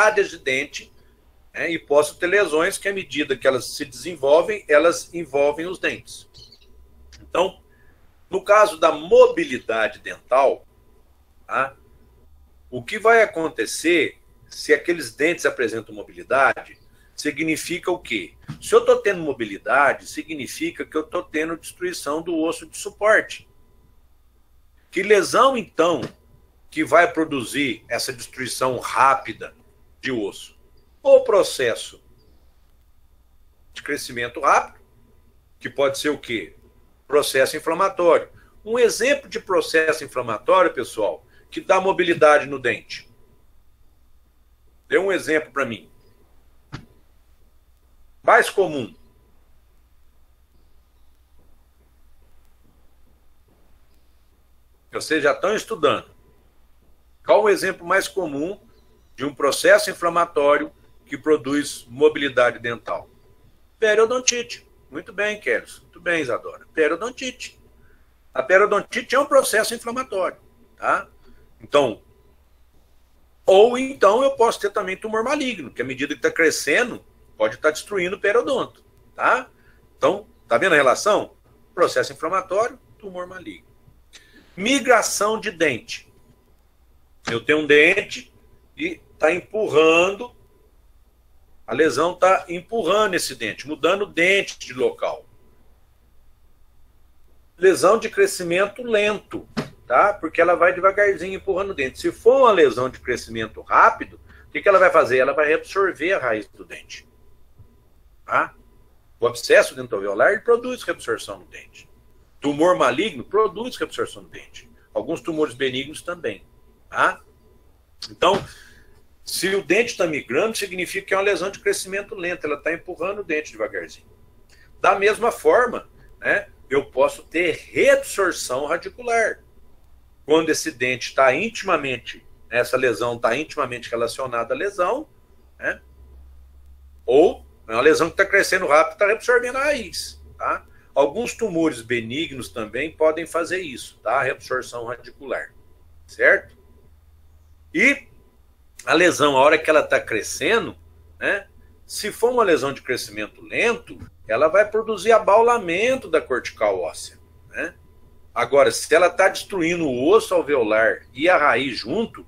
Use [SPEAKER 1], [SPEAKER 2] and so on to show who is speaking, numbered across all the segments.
[SPEAKER 1] áreas de dente, né, e posso ter lesões que, à medida que elas se desenvolvem, elas envolvem os dentes. Então, no caso da mobilidade dental, tá, o que vai acontecer se aqueles dentes apresentam mobilidade, significa o quê? Se eu estou tendo mobilidade, significa que eu estou tendo destruição do osso de suporte. Que lesão, então, que vai produzir essa destruição rápida de osso? O processo de crescimento rápido, que pode ser o quê? Processo inflamatório. Um exemplo de processo inflamatório, pessoal, que dá mobilidade no dente. Dê um exemplo para mim. Mais comum. Vocês já estão estudando. Qual o exemplo mais comum de um processo inflamatório que produz mobilidade dental? Periodontite. Muito bem, Keros. Muito bem, Isadora. Periodontite. A periodontite é um processo inflamatório, tá? Então, ou então eu posso ter também tumor maligno, que à medida que está crescendo, pode estar destruindo o periodonto, tá? Então, tá vendo a relação? Processo inflamatório, tumor maligno. Migração de dente. Eu tenho um dente e está empurrando, a lesão está empurrando esse dente, mudando o dente de local. Lesão de crescimento lento, tá? Porque ela vai devagarzinho empurrando o dente. Se for uma lesão de crescimento rápido, o que ela vai fazer? Ela vai reabsorver a raiz do dente. Tá? O abscesso dentoalveolar ele produz reabsorção no dente. Tumor maligno produz reabsorção no dente. Alguns tumores benignos também. Tá? Então, se o dente está migrando, significa que é uma lesão de crescimento lento. Ela está empurrando o dente devagarzinho. Da mesma forma, né, eu posso ter reabsorção radicular. Quando esse dente está intimamente, essa lesão está intimamente relacionada à lesão, né, ou é uma lesão que está crescendo rápido, está reabsorvendo a raiz. Tá? Alguns tumores benignos também podem fazer isso, tá? Reabsorção radicular, certo? E a lesão, a hora que ela está crescendo, né, se for uma lesão de crescimento lento, ela vai produzir abaulamento da cortical óssea, né? Agora, se ela está destruindo o osso alveolar e a raiz junto,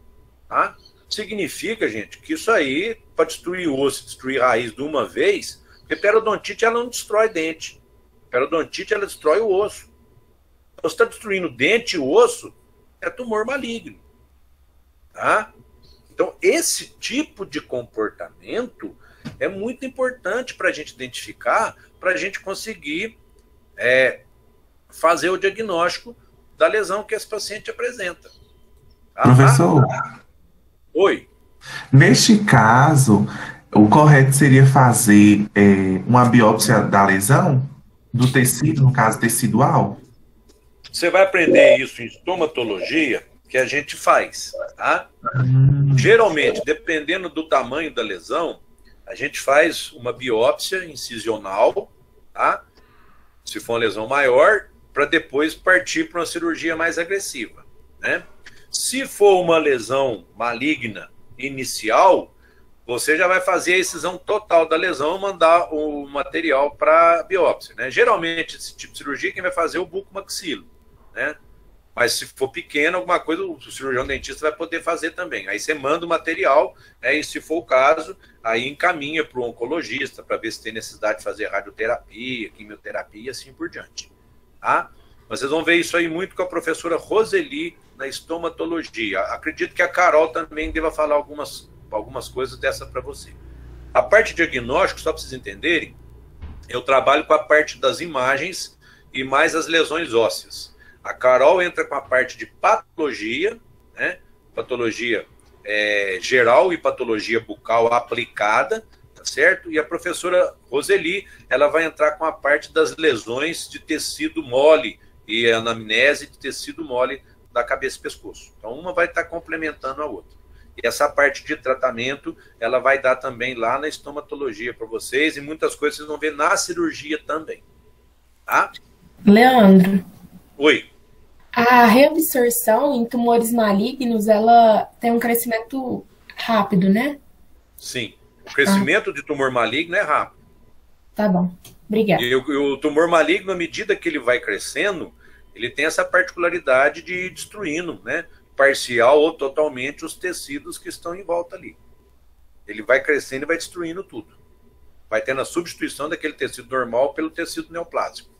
[SPEAKER 1] tá? Significa, gente, que isso aí, para destruir o osso e destruir a raiz de uma vez, porque periodontite ela não destrói dente. Periodontite ela destrói o osso. Então, se está destruindo dente e osso, é tumor maligno. Tá? Então, esse tipo de comportamento é muito importante para a gente identificar, para a gente conseguir fazer o diagnóstico da lesão que esse paciente apresenta. Tá?
[SPEAKER 2] Professor,
[SPEAKER 1] Oi.
[SPEAKER 2] neste caso, o correto seria fazer uma biópsia da lesão, do tecido, no caso tecidual?
[SPEAKER 1] Você vai aprender isso em estomatologia, que a gente faz, tá? Geralmente, dependendo do tamanho da lesão, a gente faz uma biópsia incisional, tá? Se for uma lesão maior, para depois partir para uma cirurgia mais agressiva, né? Se for uma lesão maligna inicial, você já vai fazer a excisão total da lesão e mandar o material para biópsia, né? Geralmente, esse tipo de cirurgia, quem vai fazer é o bucomaxilo, né? Mas se for pequeno, alguma coisa, o cirurgião dentista vai poder fazer também. Aí você manda o material, né, e se for o caso, aí encaminha para o oncologista para ver se tem necessidade de fazer radioterapia, quimioterapia e assim por diante. Tá? Mas vocês vão ver isso aí muito com a professora Roseli na estomatologia. Acredito que a Carol também deva falar algumas coisas dessa para você. A parte de diagnóstico, só para vocês entenderem, eu trabalho com a parte das imagens e mais as lesões ósseas. A Carol entra com a parte de patologia, né? Patologia geral e patologia bucal aplicada, tá certo? E a professora Roseli, ela vai entrar com a parte das lesões de tecido mole e anamnese de tecido mole da cabeça e pescoço. Então, uma vai estar complementando a outra. E essa parte de tratamento, ela vai dar também lá na estomatologia para vocês, e muitas coisas vocês vão ver na cirurgia também. Tá?
[SPEAKER 3] Leandro.
[SPEAKER 1] Oi.
[SPEAKER 3] A reabsorção em tumores malignos, ela tem um crescimento rápido, né?
[SPEAKER 1] Sim. O crescimento de tumor maligno é rápido.
[SPEAKER 3] Tá bom. Obrigada.
[SPEAKER 1] E o tumor maligno, à medida que ele vai crescendo, ele tem essa particularidade de ir destruindo, né, parcial ou totalmente, os tecidos que estão em volta ali. Ele vai crescendo e vai destruindo tudo. Vai tendo a substituição daquele tecido normal pelo tecido neoplásico.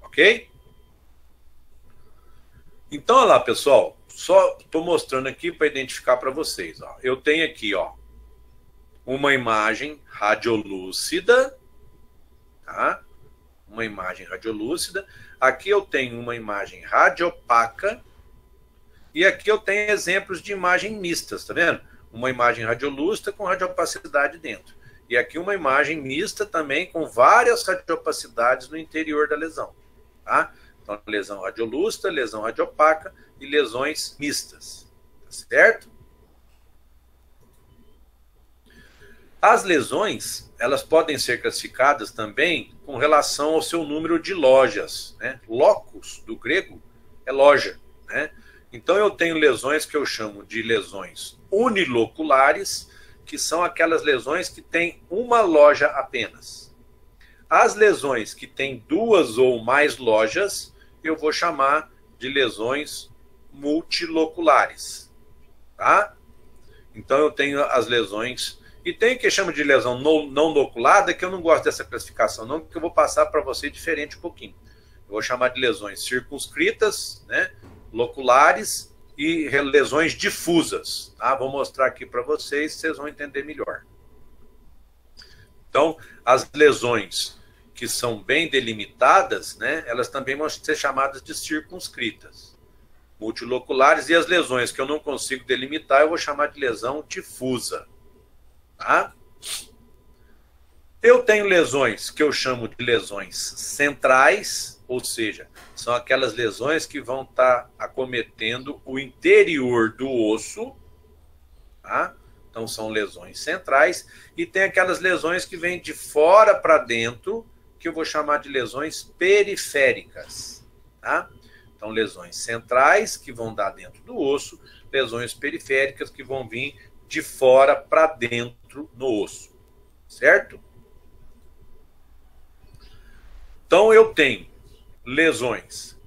[SPEAKER 1] Ok? Então, olha lá, pessoal. Só estou mostrando aqui para identificar para vocês. Ó. Eu tenho aqui, ó, uma imagem radiolúcida, tá? Uma imagem radiolúcida. Aqui eu tenho uma imagem radiopaca. E aqui eu tenho exemplos de imagem mistas, tá vendo? Uma imagem radiolúcida com radiopacidade dentro. E aqui uma imagem mista também com várias radiopacidades no interior da lesão, tá? Então, lesão radiolúcida, lesão radiopaca e lesões mistas, tá certo? As lesões, elas podem ser classificadas também com relação ao seu número de lojas, né? Locus, do grego, é loja, né? Então, eu tenho lesões que eu chamo de lesões uniloculares, que são aquelas lesões que têm uma loja apenas. As lesões que têm duas ou mais lojas, eu vou chamar de lesões multiloculares, tá? Então, eu tenho as lesões... E tem que chama de lesão não loculada, que eu não gosto dessa classificação, não, porque eu vou passar para você diferente um pouquinho. Eu vou chamar de lesões circunscritas, né, loculares e lesões difusas. Tá? Vou mostrar aqui para vocês, vocês vão entender melhor. Então, as lesões que são bem delimitadas, né, elas também vão ser chamadas de circunscritas, multiloculares, e as lesões que eu não consigo delimitar, eu vou chamar de lesão difusa. Tá? Eu tenho lesões que eu chamo de lesões centrais, ou seja, são aquelas lesões que vão estar acometendo o interior do osso, tá? Então são lesões centrais, e tem aquelas lesões que vêm de fora para dentro, que eu vou chamar de lesões periféricas, tá? Então lesões centrais que vão dar dentro do osso, lesões periféricas que vão vir de fora para dentro no osso, certo? Então eu tenho lesões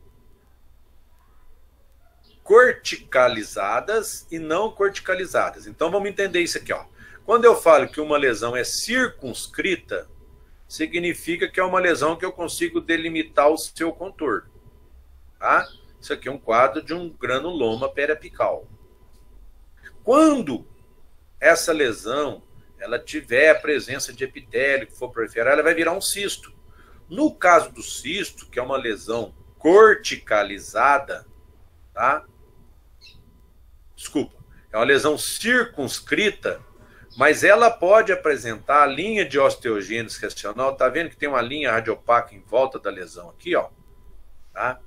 [SPEAKER 1] corticalizadas e não corticalizadas. Então vamos entender isso aqui, ó. Quando eu falo que uma lesão é circunscrita, significa que é uma lesão que eu consigo delimitar o seu contorno, tá? Isso aqui é um quadro de um granuloma periapical. Quando essa lesão, ela tiver a presença de epitélio que for proliferar, ela vai virar um cisto. No caso do cisto, que é uma lesão corticalizada, tá? Desculpa, é uma lesão circunscrita, mas ela pode apresentar a linha de osteogênese reacional. Tá vendo que tem uma linha radiopaca em volta da lesão aqui, ó? Tá?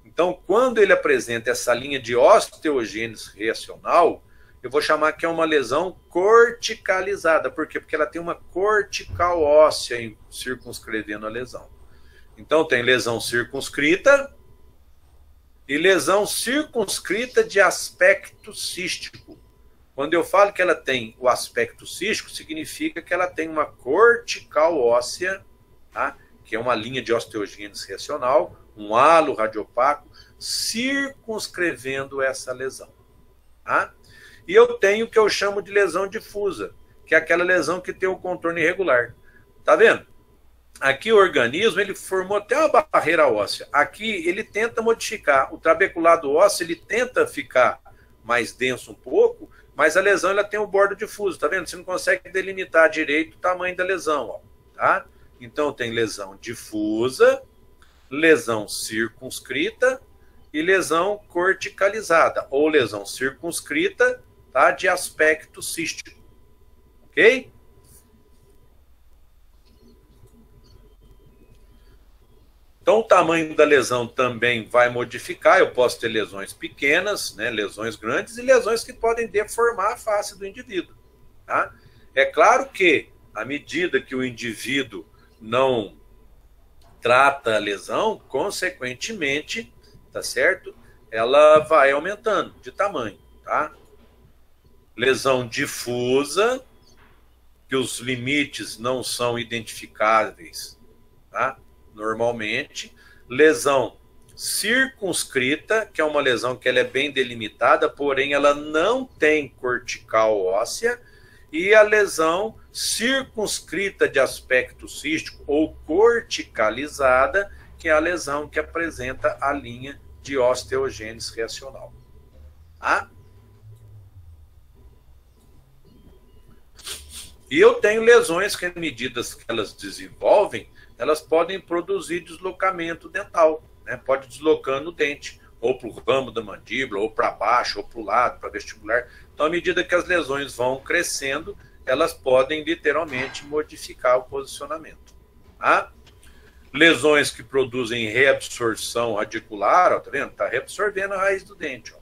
[SPEAKER 1] Então, quando ele apresenta essa linha de osteogênese reacional, eu vou chamar que é uma lesão corticalizada. Por quê? Porque ela tem uma cortical óssea circunscrevendo a lesão. Então, tem lesão circunscrita e lesão circunscrita de aspecto cístico. Quando eu falo que ela tem o aspecto cístico, significa que ela tem uma cortical óssea, tá? Que é uma linha de osteogênese reacional, um halo radiopaco, circunscrevendo essa lesão. Tá? E eu tenho o que eu chamo de lesão difusa, que é aquela lesão que tem o contorno irregular. Tá vendo? Aqui o organismo, ele formou até uma barreira óssea. Aqui ele tenta modificar. O trabeculado ósseo, ele tenta ficar mais denso um pouco, mas a lesão ela tem o bordo difuso. Tá vendo? Você não consegue delimitar direito o tamanho da lesão. Ó, tá? Então tem lesão difusa, lesão circunscrita e lesão corticalizada, ou lesão circunscrita, tá, de aspecto cístico. Ok? Então, o tamanho da lesão também vai modificar. Eu posso ter lesões pequenas, né, lesões grandes e lesões que podem deformar a face do indivíduo. Tá? É claro que, à medida que o indivíduo não trata a lesão, consequentemente, tá certo? Ela vai aumentando de tamanho, tá? lesão difusa, que os limites não são identificáveis, tá? Normalmente. Lesão circunscrita, que é uma lesão que ela é bem delimitada, porém ela não tem cortical óssea, e a lesão circunscrita de aspecto cístico ou corticalizada, que é a lesão que apresenta a linha de osteogênese reacional. Tá? E eu tenho lesões que, à medida que elas desenvolvem, elas podem produzir deslocamento dental, né? Pode deslocando o dente, ou para o ramo da mandíbula, ou para baixo, ou para o lado, para vestibular. Então, à medida que as lesões vão crescendo, elas podem literalmente modificar o posicionamento. Tá? Lesões que produzem reabsorção radicular, ó, tá vendo? Está reabsorvendo a raiz do dente. Ó.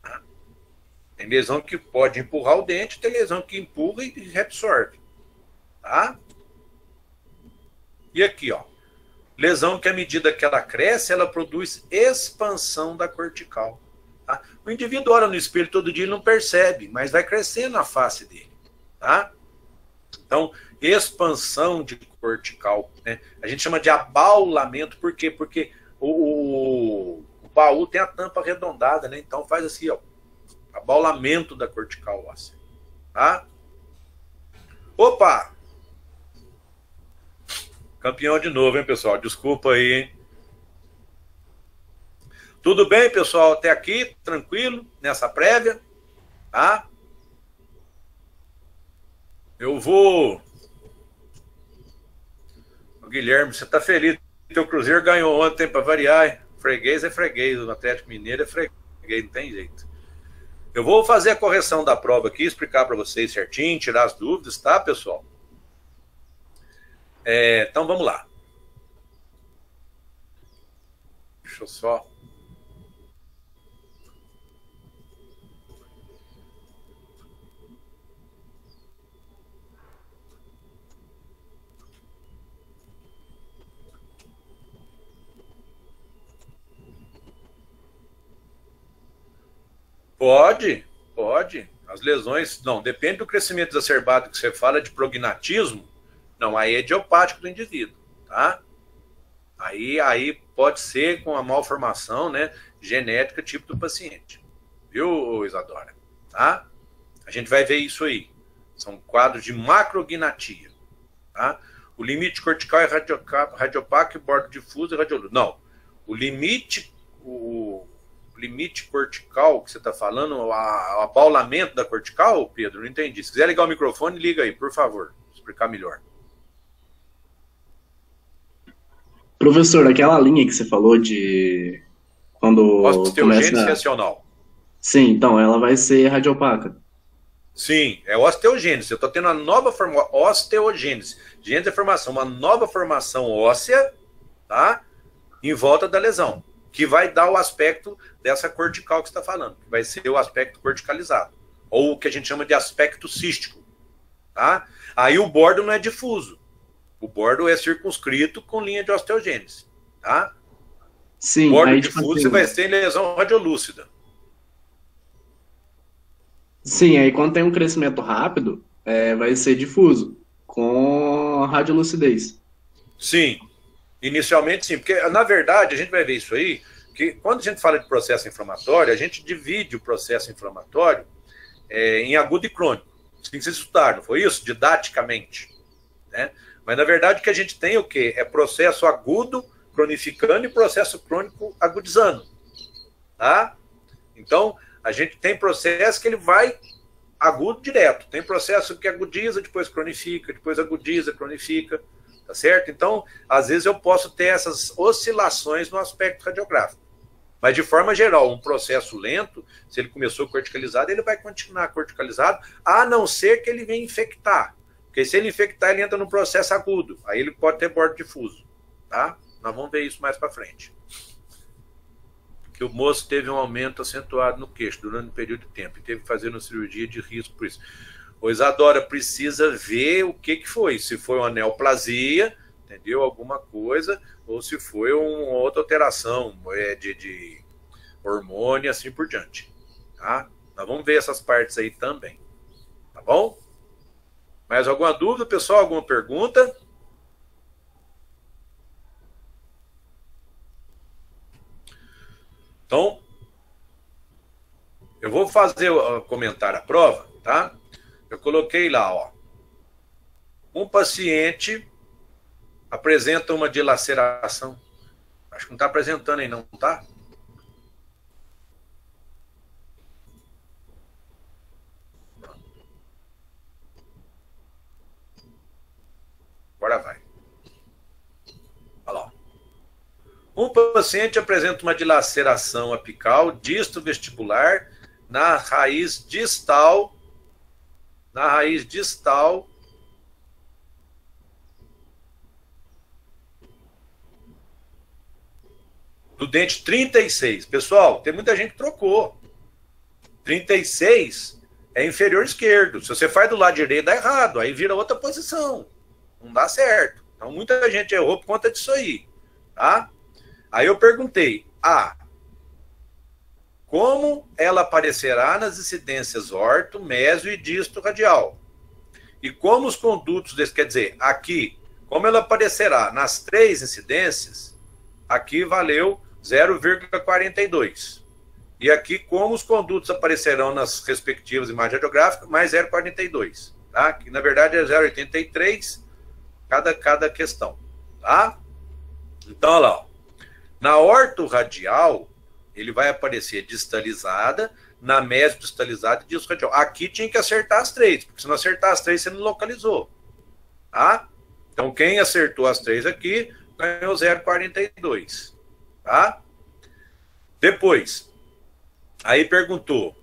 [SPEAKER 1] Tá? Tem lesão que pode empurrar o dente, tem lesão que empurra e reabsorve. Tá? E aqui, ó. Lesão que, à medida que ela cresce, ela produz expansão da cortical. Tá? O indivíduo olha no espelho todo dia e não percebe, mas vai crescendo a face dele. Tá? Então, expansão de cortical. Né? A gente chama de abaulamento. Por quê? Porque o baú tem a tampa arredondada, né? Então faz assim, ó, abaulamento da cortical óssea. Tá? Opa! Campeão de novo, hein, pessoal? Desculpa aí, hein? Tudo bem, pessoal? Até aqui, tranquilo, nessa prévia, tá? Eu vou... O Guilherme, você tá feliz? Teu Cruzeiro ganhou ontem, para variar, hein? Freguês é freguês, o Atlético Mineiro é freguês, não tem jeito. Eu vou fazer a correção da prova aqui, explicar para vocês certinho, tirar as dúvidas, tá, pessoal? Então, vamos lá. Deixa eu só... Pode. As lesões... Não, depende do crescimento exacerbado que você fala de prognatismo. Não, aí é idiopático do indivíduo, tá? Aí pode ser com a malformação, né, genética tipo do paciente. Viu, Isadora? Tá? A gente vai ver isso aí. São quadros de macrognatia, tá? O limite cortical é radiopaco, bordo difuso e radioludo. Não. O limite cortical que você está falando, o abaulamento da cortical, Pedro, não entendi. Se quiser ligar o microfone, liga aí, por favor. Vou explicar melhor.
[SPEAKER 4] Professor, aquela linha que você falou de quando
[SPEAKER 1] osteogênese reacional.
[SPEAKER 4] Sim, então, ela vai ser radiopaca.
[SPEAKER 1] Sim, é osteogênese. Eu estou tendo uma nova formação, osteogênese. Gênese é formação, uma nova formação óssea, tá? Em volta da lesão, que vai dar o aspecto dessa cortical que você está falando, que vai ser o aspecto corticalizado, ou o que a gente chama de aspecto cístico, tá? Aí o bordo não é difuso. O bordo é circunscrito com linha de osteogênese, tá?
[SPEAKER 4] Sim.
[SPEAKER 1] Bordo
[SPEAKER 4] aí,
[SPEAKER 1] difuso,
[SPEAKER 4] assim,
[SPEAKER 1] você vai ter lesão radiolúcida.
[SPEAKER 4] Sim, aí quando tem um crescimento rápido, vai ser difuso, com radiolucidez.
[SPEAKER 1] Sim, inicialmente sim, porque na verdade a gente vai ver isso aí, que quando a gente fala de processo inflamatório, a gente divide o processo inflamatório em agudo e crônico. Assim que vocês estudaram, não foi isso? Didaticamente, né? Mas, na verdade, o que a gente tem é o quê? É processo agudo cronificando e processo crônico agudizando. Tá? Então, a gente tem processo que ele vai agudo direto. Tem processo que agudiza, depois cronifica, depois agudiza, cronifica. Tá certo? Então, às vezes eu posso ter essas oscilações no aspecto radiográfico. Mas, de forma geral, um processo lento, se ele começou corticalizado, ele vai continuar corticalizado, a não ser que ele venha infectar. Porque se ele infectar, ele entra no processo agudo. Aí ele pode ter bordo difuso. Tá? Nós vamos ver isso mais para frente. Que o moço teve um aumento acentuado no queixo durante um período de tempo e teve que fazer uma cirurgia de risco por isso. O Isadora precisa ver o que foi. Se foi uma neoplasia, entendeu? Alguma coisa, ou se foi uma outra alteração de hormônio e assim por diante. Tá? Nós vamos ver essas partes aí também. Tá bom? Mais alguma dúvida, pessoal? Alguma pergunta? Então, eu vou fazer comentar a prova, tá? Eu coloquei lá, ó. Um paciente apresenta uma dilaceração. Acho que não está apresentando aí, não, tá? Agora vai. Olha lá. Um paciente apresenta uma dilaceração apical disto-vestibular na raiz distal do dente 36. Pessoal, tem muita gente que trocou. 36 é inferior esquerdo. Se você faz do lado direito, dá errado. Aí vira outra posição. Não dá certo. Então, muita gente errou por conta disso aí. Tá? Aí eu perguntei, como ela aparecerá nas incidências orto, mésio e disto radial? E como os condutos desse, quer dizer, aqui, como ela aparecerá nas 3 incidências, aqui valeu 0,42. E aqui, como os condutos aparecerão nas respectivas imagens radiográficas, mais 0,42. Tá? Que na verdade é 0,83 cada questão. Tá? Então, olha lá. Ó. Na ortorradial, ele vai aparecer distalizada, na mesodistalizada e distradial. Aqui tinha que acertar as 3, porque se não acertar as 3, você não localizou. Tá? Então, quem acertou as 3 aqui, ganhou 0,42. Tá? Depois, aí perguntou,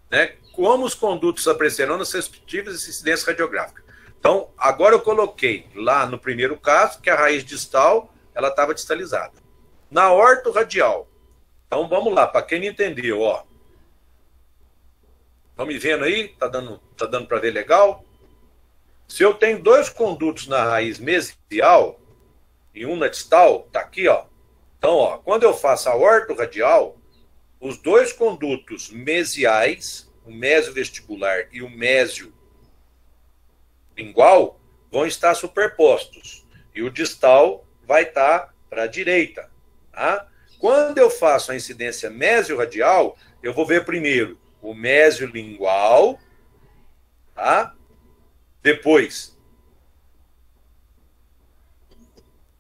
[SPEAKER 1] né, como os condutos aparecerão nas respectivas incidências radiográficas. Então, agora eu coloquei lá no primeiro caso, que a raiz distal, ela estava distalizada. Na ortorradial, então vamos lá, para quem não entendeu, ó. Estão me vendo aí? Tá dando para ver legal? Se eu tenho 2 condutos na raiz mesial e um na distal, tá aqui, ó. Então, ó, quando eu faço a ortorradial, os 2 condutos mesiais, o mésio vestibular e o mésio lingual, vão estar superpostos. E o distal vai estar para a direita. Tá? Quando eu faço a incidência mésio-radial, eu vou ver primeiro o mésio lingual, tá? Depois,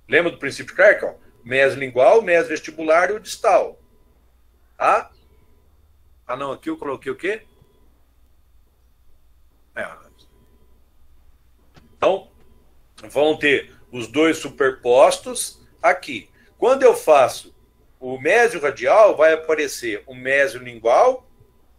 [SPEAKER 1] lembra do princípio de Clark? Mésio lingual, mésio vestibular e o distal. Tá? Ah, não, aqui eu coloquei o quê? Então, vão ter os 2 superpostos aqui. Quando eu faço o mésio radial, vai aparecer o mésio lingual,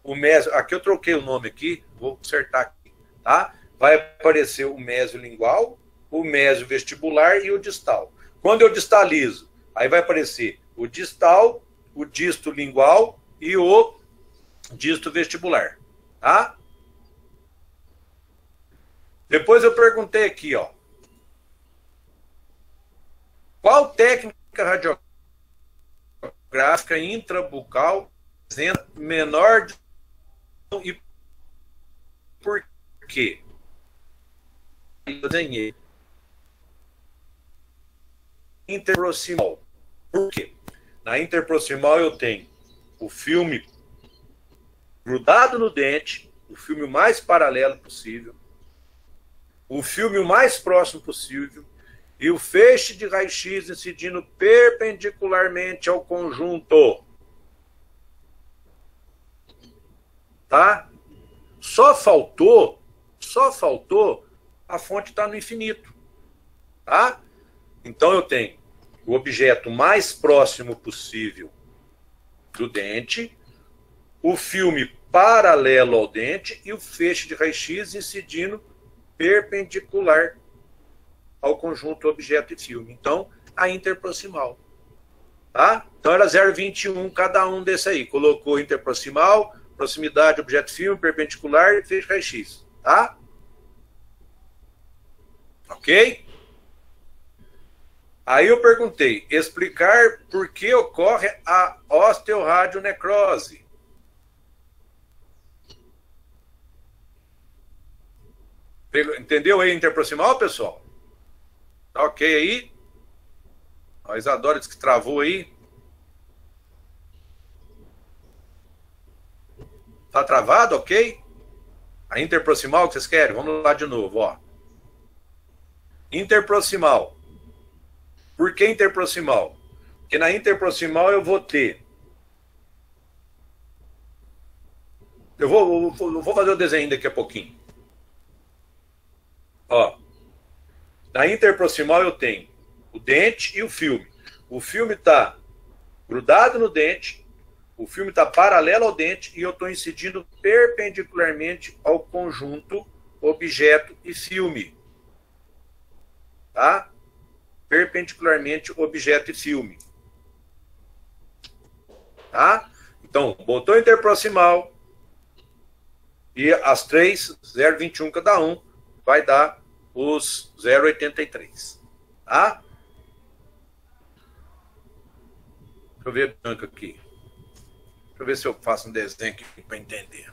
[SPEAKER 1] o mésio... Aqui eu troquei o nome aqui, vou consertar aqui, tá? Vai aparecer o mésio lingual, o mésio vestibular e o distal. Quando eu distalizo, aí vai aparecer o distal, o disto lingual e o disto vestibular, tá? Depois eu perguntei aqui, ó. Qual técnica radiográfica intrabucal apresenta menor e por quê? Eu desenhei interproximal. Por quê? Na interproximal eu tenho o filme grudado no dente, o filme mais paralelo possível, o filme o mais próximo possível e o feixe de raio-x incidindo perpendicularmente ao conjunto. Tá? Só faltou a fonte estar no infinito. Tá? Então eu tenho o objeto mais próximo possível do dente, o filme paralelo ao dente e o feixe de raio-x incidindo perpendicular ao conjunto objeto e filme. Então, a interproximal. Tá? Então, era 0,21 cada um desse aí. Colocou interproximal, proximidade, objeto filme, perpendicular e feixe raio-x. Tá? Ok? Aí eu perguntei, explicar por que ocorre a osteoradionecrose. Entendeu aí interproximal, pessoal? Tá ok aí? A Isadora disse que travou aí. Tá travado, ok? A interproximal que vocês querem? Vamos lá de novo, ó. Interproximal. Por que interproximal? Porque na interproximal eu vou ter... Eu vou fazer o desenho daqui a pouquinho. Ó. Na interproximal eu tenho o dente e o filme. O filme está grudado no dente, o filme está paralelo ao dente e eu estou incidindo perpendicularmente ao conjunto objeto e filme. Tá? Perpendicularmente objeto e filme. Tá? Então, botou interproximal e as três, 0,21 cada um, vai dar os 0,83. Tá? Deixa eu ver a branca aqui. Deixa eu ver se eu faço um desenho aqui para entender.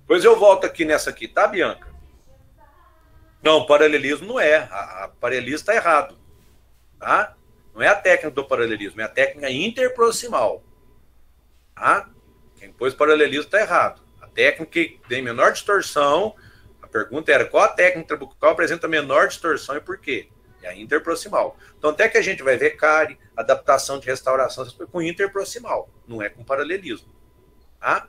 [SPEAKER 1] Pois eu volto aqui nessa aqui, tá, Bianca? Não, paralelismo não é. A paralelismo está errado. Tá? Não é a técnica do paralelismo, é a técnica interproximal. Tá? Quem pôs paralelismo está errado. A técnica que tem menor distorção, a pergunta era qual a técnica trabucal apresenta menor distorção e por quê? É a interproximal. Então até que a gente vai ver cárie, adaptação de restauração, com interproximal, não é com paralelismo. Tá?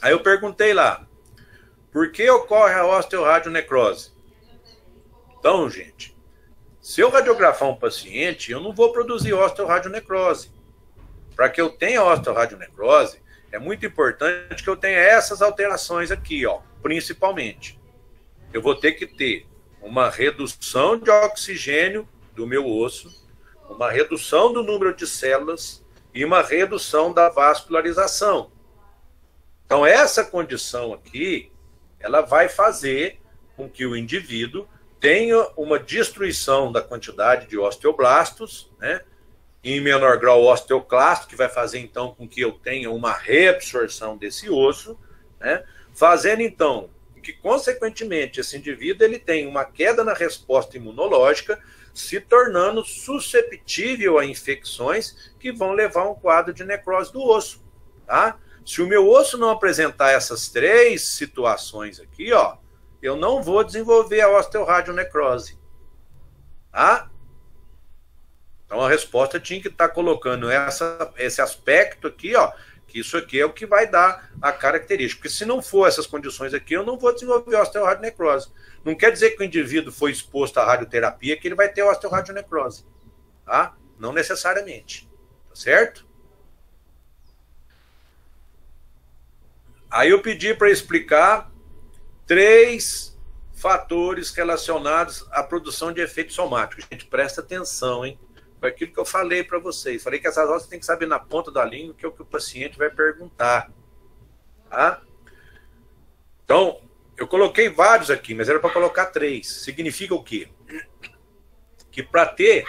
[SPEAKER 1] Aí eu perguntei lá, por que ocorre a osteoradionecrose? Então, gente, se eu radiografar um paciente, eu não vou produzir osteoradionecrose. Para que eu tenha osteoradionecrose, é muito importante que eu tenha essas alterações aqui, ó, principalmente. Eu vou ter que ter uma redução de oxigênio do meu osso, uma redução do número de células e uma redução da vascularização. Então, essa condição aqui, ela vai fazer com que o indivíduo tenha uma destruição da quantidade de osteoblastos, né? Em menor grau osteoclasto, que vai fazer, então, com que eu tenha uma reabsorção desse osso, né? Fazendo, então, que, consequentemente, esse indivíduo ele tem uma queda na resposta imunológica, se tornando susceptível a infecções que vão levar a um quadro de necrose do osso, tá? Se o meu osso não apresentar essas três situações aqui, ó, eu não vou desenvolver a osteoradionecrose. Tá? Então a resposta tinha que estar colocando esse aspecto aqui, ó, que isso aqui é o que vai dar a característica. Porque se não for essas condições aqui, eu não vou desenvolver osteoradionecrose. Não quer dizer que o indivíduo foi exposto à radioterapia que ele vai ter osteoradionecrose. Tá? Não necessariamente. Tá certo? Aí eu pedi para explicar 3 fatores relacionados à produção de efeitos somáticos. Gente, presta atenção, hein? Foi aquilo que eu falei para vocês. Falei que essas horas você tem que saber na ponta da língua que é o que o paciente vai perguntar. Tá? Então, eu coloquei vários aqui, mas era para colocar 3. Significa o quê? Que para ter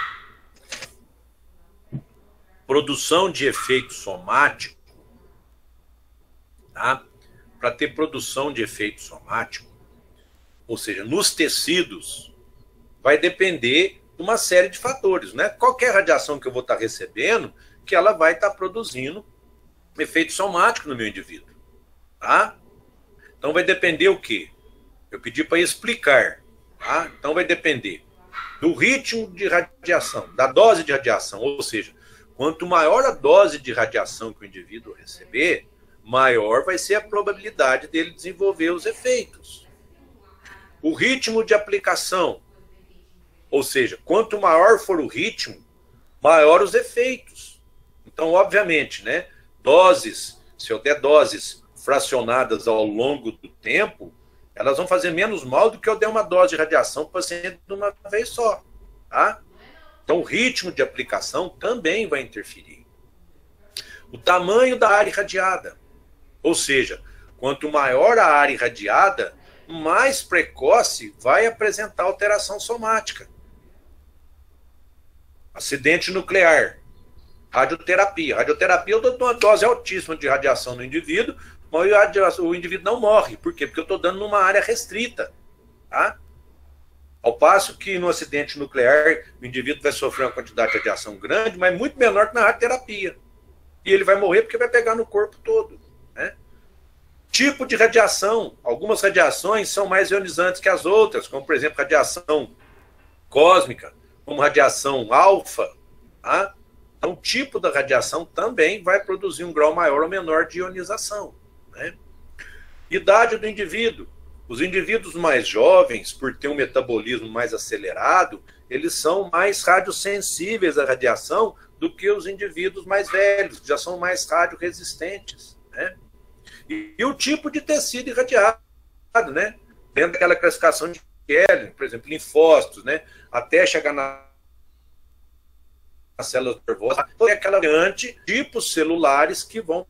[SPEAKER 1] produção de efeito somático, tá? Para ter produção de efeito somático, ou seja, nos tecidos, vai depender de uma série de fatores, né? Qualquer radiação que eu vou estar recebendo, que ela vai estar produzindo efeito somático no meu indivíduo, tá? Então vai depender o quê? Eu pedi para explicar, tá? Então vai depender do ritmo de radiação, da dose de radiação, ou seja, quanto maior a dose de radiação que o indivíduo receber, maior vai ser a probabilidade dele desenvolver os efeitos. O ritmo de aplicação, ou seja, quanto maior for o ritmo, maior os efeitos. Então, obviamente, né, doses, se eu der doses fracionadas ao longo do tempo, elas vão fazer menos mal do que eu der uma dose de radiação para o paciente de uma vez só. Tá? Então, o ritmo de aplicação também vai interferir. O tamanho da área irradiada. Ou seja, Quanto maior a área irradiada, mais precoce vai apresentar alteração somática. Acidente nuclear, radioterapia. Radioterapia eu dou uma dose altíssima de radiação no indivíduo, mas o indivíduo não morre. Por quê? Porque eu estou dando numa área restrita. Tá? Ao passo que no acidente nuclear, o indivíduo vai sofrer uma quantidade de radiação grande, mas muito menor que na radioterapia. E ele vai morrer porque vai pegar no corpo todo. Né? Tipo de radiação. Algumas radiações são mais ionizantes que as outras, como, por exemplo, radiação cósmica, como radiação alfa. Tá? Então, o tipo da radiação também vai produzir um grau maior ou menor de ionização. Né? Idade do indivíduo. Os indivíduos mais jovens, por ter um metabolismo mais acelerado, eles são mais radiosensíveis à radiação do que os indivíduos mais velhos, que já são mais radioresistentes. Né? E o tipo de tecido irradiado, né? Dentro daquela classificação de Kelly, por exemplo, linfócitos, né? Até chegar nas células nervosas, tem aquela variante tipos celulares que vão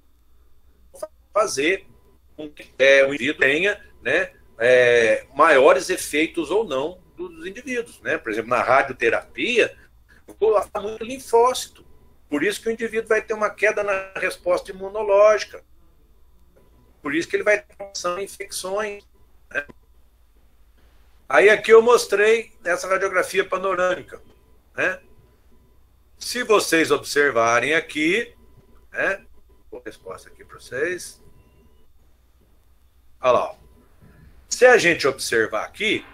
[SPEAKER 1] fazer com que o indivíduo tenha, né, maiores efeitos ou não dos indivíduos. Né? Por exemplo, na radioterapia, há muito linfócito. Por isso que o indivíduo vai ter uma queda na resposta imunológica. Por isso que ele vai ter infecções. Né? Aí aqui eu mostrei essa radiografia panorâmica. Né? Se vocês observarem aqui, né? Vou resposta aqui para vocês. Olha lá. Ó. Se a gente observar aqui...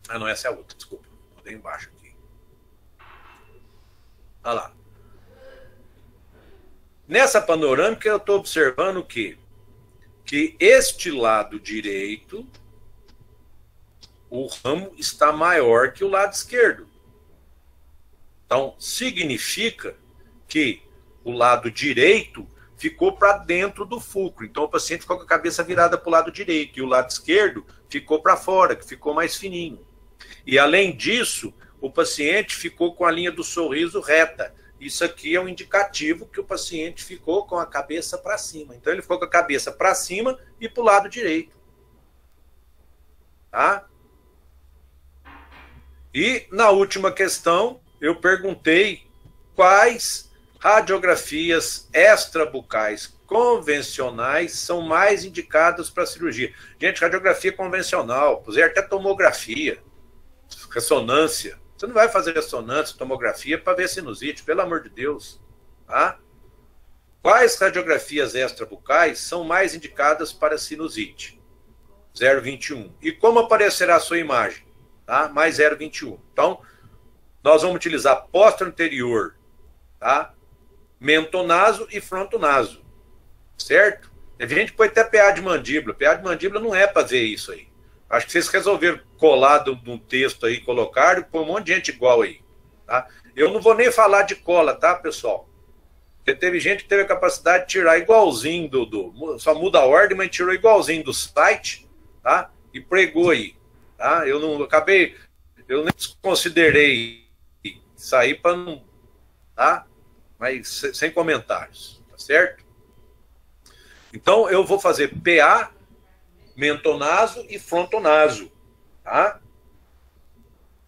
[SPEAKER 1] Ah, não, essa é a outra, desculpa. Botei embaixo aqui. Olha lá. Nessa panorâmica eu estou observando o quê? Que este lado direito, o ramo está maior que o lado esquerdo. Então, significa que o lado direito ficou para dentro do fulcro. Então, o paciente ficou com a cabeça virada para o lado direito e o lado esquerdo ficou para fora, que ficou mais fininho. E, além disso, o paciente ficou com a linha do sorriso reta. Isso aqui é um indicativo que o paciente ficou com a cabeça para cima. Então, ele ficou com a cabeça para cima e para o lado direito. Tá? E, na última questão, eu perguntei quais radiografias extrabucais convencionais são mais indicadas para cirurgia. Gente, radiografia convencional, puser até tomografia, ressonância. Você não vai fazer ressonância, tomografia para ver sinusite, pelo amor de Deus. Tá? Quais radiografias extrabucais são mais indicadas para sinusite? 0,21. E como aparecerá a sua imagem? Tá? Mais 0,21. Então, nós vamos utilizar postero-anterior, tá? Mentonaso e frontonaso, certo? A gente põe até PA de mandíbula. PA de mandíbula não é para ver isso aí. Acho que vocês resolveram colar no texto aí, colocaram, põe um monte de gente igual aí. Tá? Eu não vou nem falar de cola, tá, pessoal? Porque teve gente que teve a capacidade de tirar igualzinho só muda a ordem, mas tirou igualzinho do site, tá? E pregou aí. Tá? Eu nem considerei sair para não... Tá? Mas sem comentários, tá certo? Então, eu vou fazer PA, mentonaso e frontonaso, tá?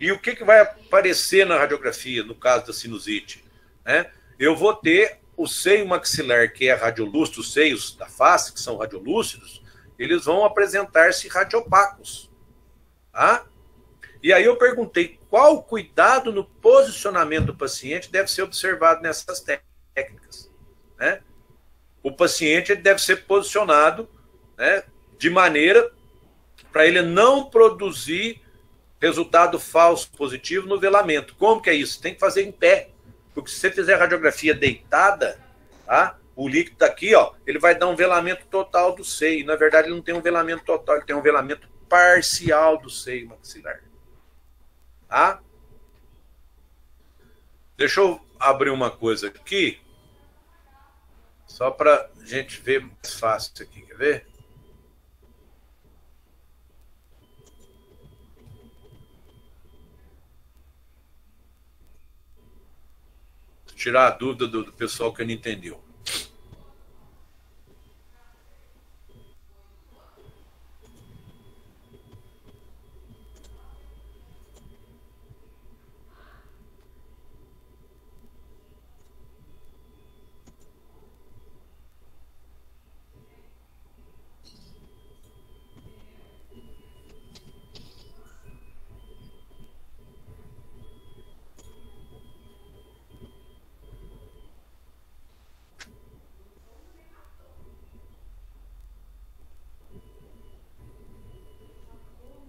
[SPEAKER 1] E o que vai aparecer na radiografia, no caso da sinusite? Né? Eu vou ter o seio maxilar, que é radiolúcido, os seios da face, que são radiolúcidos, eles vão apresentar-se radiopacos, tá? E aí eu perguntei qual cuidado no posicionamento do paciente deve ser observado nessas técnicas. Né? O paciente ele deve ser posicionado, né, de maneira para ele não produzir resultado falso positivo no velamento. Como que é isso? Tem que fazer em pé. Porque se você fizer radiografia deitada, tá, o líquido daqui, ó, ele vai dar um velamento total do seio. Na verdade, ele não tem um velamento total, ele tem um velamento parcial do seio maxilar. Tá? Deixa eu abrir uma coisa aqui, só para a gente ver mais fácil isso aqui, quer ver? Tirar a dúvida do pessoal que não entendeu.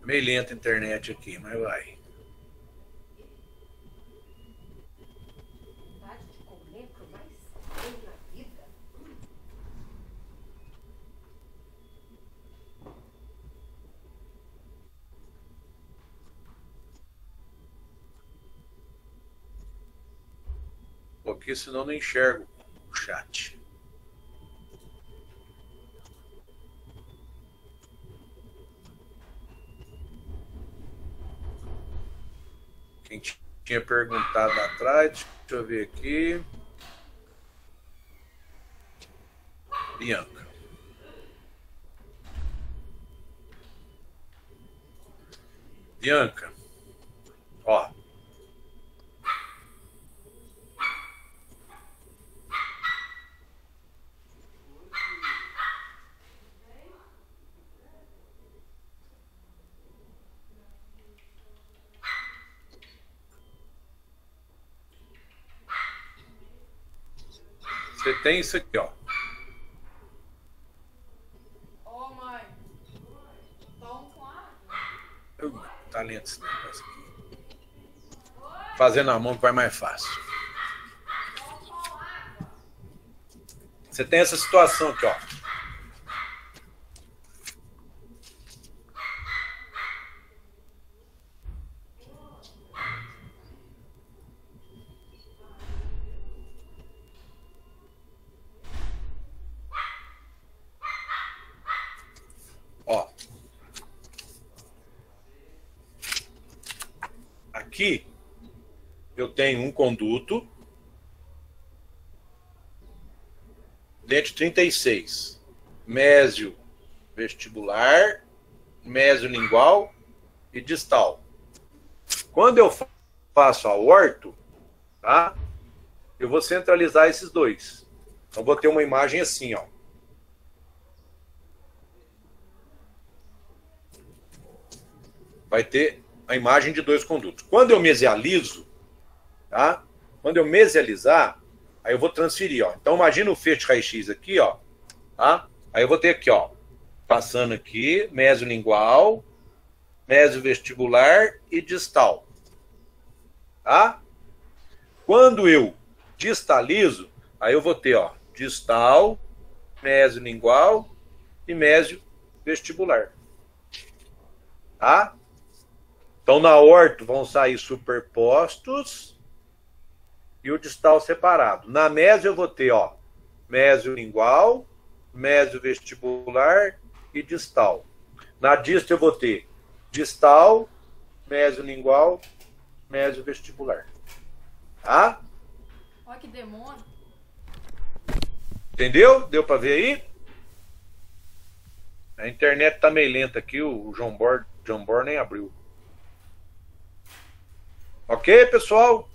[SPEAKER 1] Meio lenta a internet aqui, mas vai. Porque senão não enxergo o chat. Quem tinha perguntado lá atrás, deixa eu ver aqui. Bianca. Bianca, ó. Você tem isso aqui, ó.
[SPEAKER 5] Ô, mãe. Toma com água.
[SPEAKER 1] Tá lento esse negócio aqui. Fazendo a mão que vai mais fácil. Você tem essa situação aqui, ó. Ó. Aqui eu tenho um conduto dente 36, mésio vestibular, mésio lingual e distal. Quando eu faço a orto, tá? Eu vou centralizar esses dois. Então vou ter uma imagem assim, ó. Vai ter a imagem de dois condutos. Quando eu mesializo, tá? Quando eu mesializar, aí eu vou transferir, ó. Então imagina o feixe raio-x aqui, ó, tá? Aí eu vou ter aqui, ó, passando aqui, mésio lingual, mésio vestibular e distal. Tá? Quando eu distalizo, aí eu vou ter, ó, distal, mésio lingual e mésio vestibular. Tá? Então na orto vão sair superpostos e o distal separado. Na mésio eu vou ter, ó, mésio lingual, mésio vestibular e distal. Na disto eu vou ter distal, mésio lingual, mésio vestibular. Tá?
[SPEAKER 5] Olha que demônio.
[SPEAKER 1] Entendeu? Deu para ver aí? A internet tá meio lenta aqui, o John Bor nem abriu. Ok, pessoal?